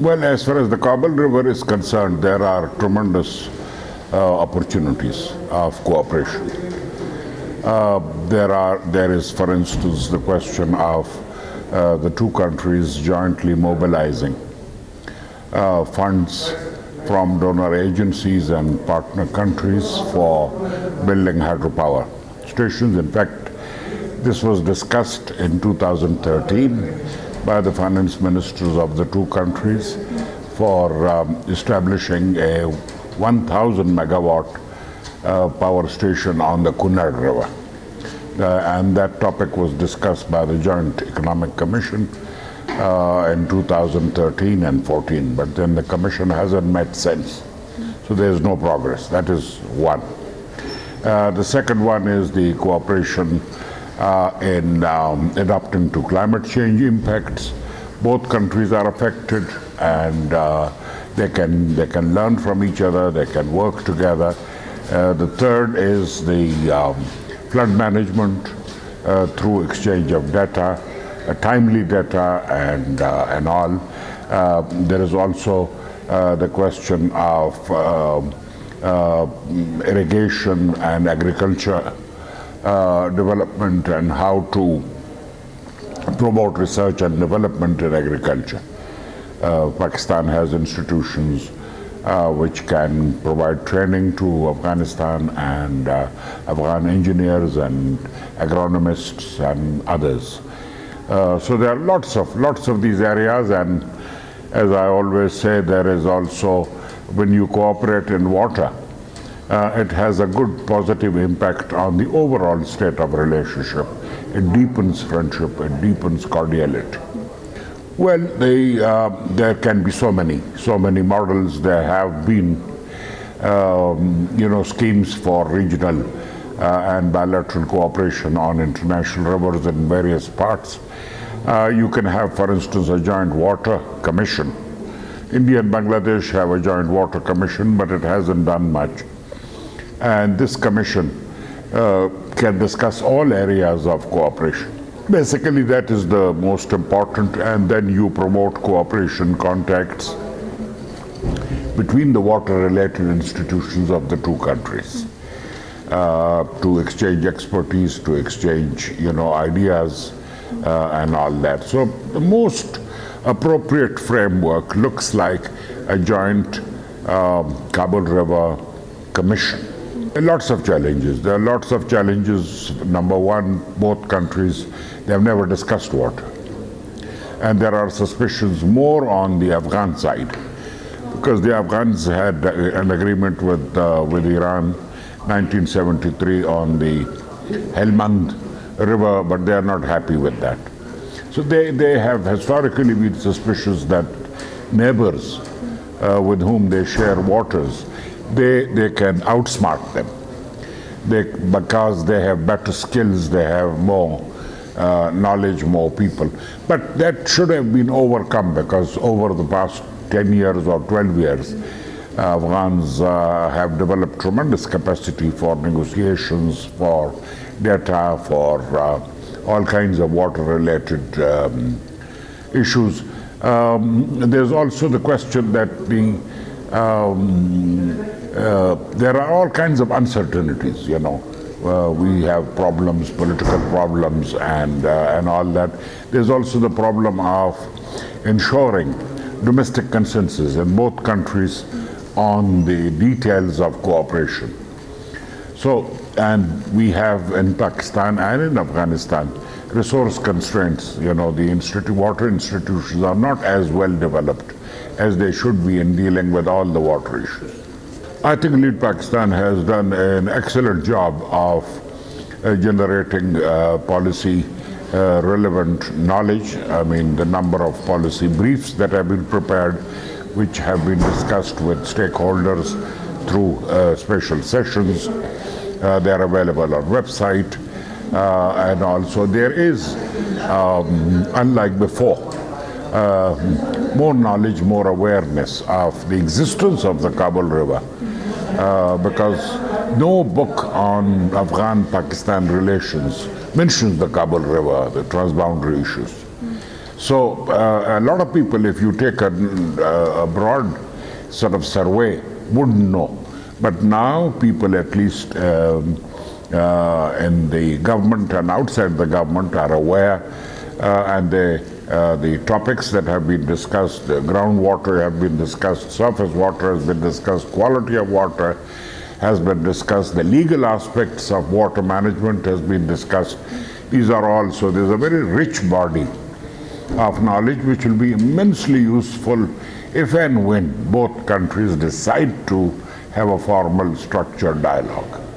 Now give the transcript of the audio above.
Well, as far as the Kabul River is concerned, there are tremendous opportunities of cooperation. There is, for instance, the question of the two countries jointly mobilizing funds from donor agencies and partner countries for building hydropower stations. In fact, this was discussed in 2013 by the finance ministers of the two countries for establishing a 1,000 megawatt power station on the Cunard River. And that topic was discussed by the Joint Economic Commission in 2013 and 14, but then the Commission hasn't met since. So there's no progress. That is one. The second one is the cooperation in adapting to climate change impacts. Both countries are affected, and they can learn from each other. They can work together. The third is the flood management through exchange of data, timely data, and all. There is also the question of irrigation and agriculture development, and how to promote research and development in agriculture. Pakistan has institutions which can provide training to Afghanistan and Afghan engineers and agronomists and others. So there are lots of these areas, and as I always say, there is also, when you cooperate in water, it has a good positive impact on the overall state of relationship. It deepens friendship, it deepens cordiality. Well, there can be so many models. There have been, schemes for regional and bilateral cooperation on international rivers in various parts. You can have, for instance, a joint water commission. India and Bangladesh have a joint water commission, but it hasn't done much. And this commission can discuss all areas of cooperation. Basically, that is the most important, and then you promote cooperation contacts between the water-related institutions of the two countries to exchange expertise, to exchange, ideas, and all that. So the most appropriate framework looks like a joint Kabul River Commission. There are lots of challenges. There are lots of challenges. Number one, both countries, they have never discussed water. And there are suspicions more on the Afghan side, because the Afghans had an agreement with Iran 1973 on the Helmand River, but they are not happy with that. So they have historically been suspicious that neighbors with whom they share waters, they can outsmart them. Because they have better skills, they have more knowledge, more people. But that should have been overcome, because over the past 10 years or 12 years, Afghans have developed tremendous capacity for negotiations, for data, for all kinds of water-related issues. There's also the question that there are all kinds of uncertainties, we have problems, political problems, and all that. There's also the problem of ensuring domestic consensus in both countries on the details of cooperation. So, and we have in Pakistan and in Afghanistan resource constraints. The water institutions are not as well developed as they should be in dealing with all the water issues. I think Lead Pakistan has done an excellent job of generating policy relevant knowledge. I mean, the number of policy briefs that have been prepared, which have been discussed with stakeholders through special sessions. They're available on website. And also there is, unlike before, more knowledge, more awareness of the existence of the Kabul River, because no book on Afghan-Pakistan relations mentions the Kabul River, the transboundary issues. So a lot of people, if you take a broad sort of survey, wouldn't know. But now people, at least in the government and outside the government, are aware, and the topics that have been discussed, groundwater have been discussed, surface water has been discussed, quality of water has been discussed, the legal aspects of water management has been discussed. These are all, so there's a very rich body of knowledge which will be immensely useful if and when both countries decide to have a formal structured dialogue.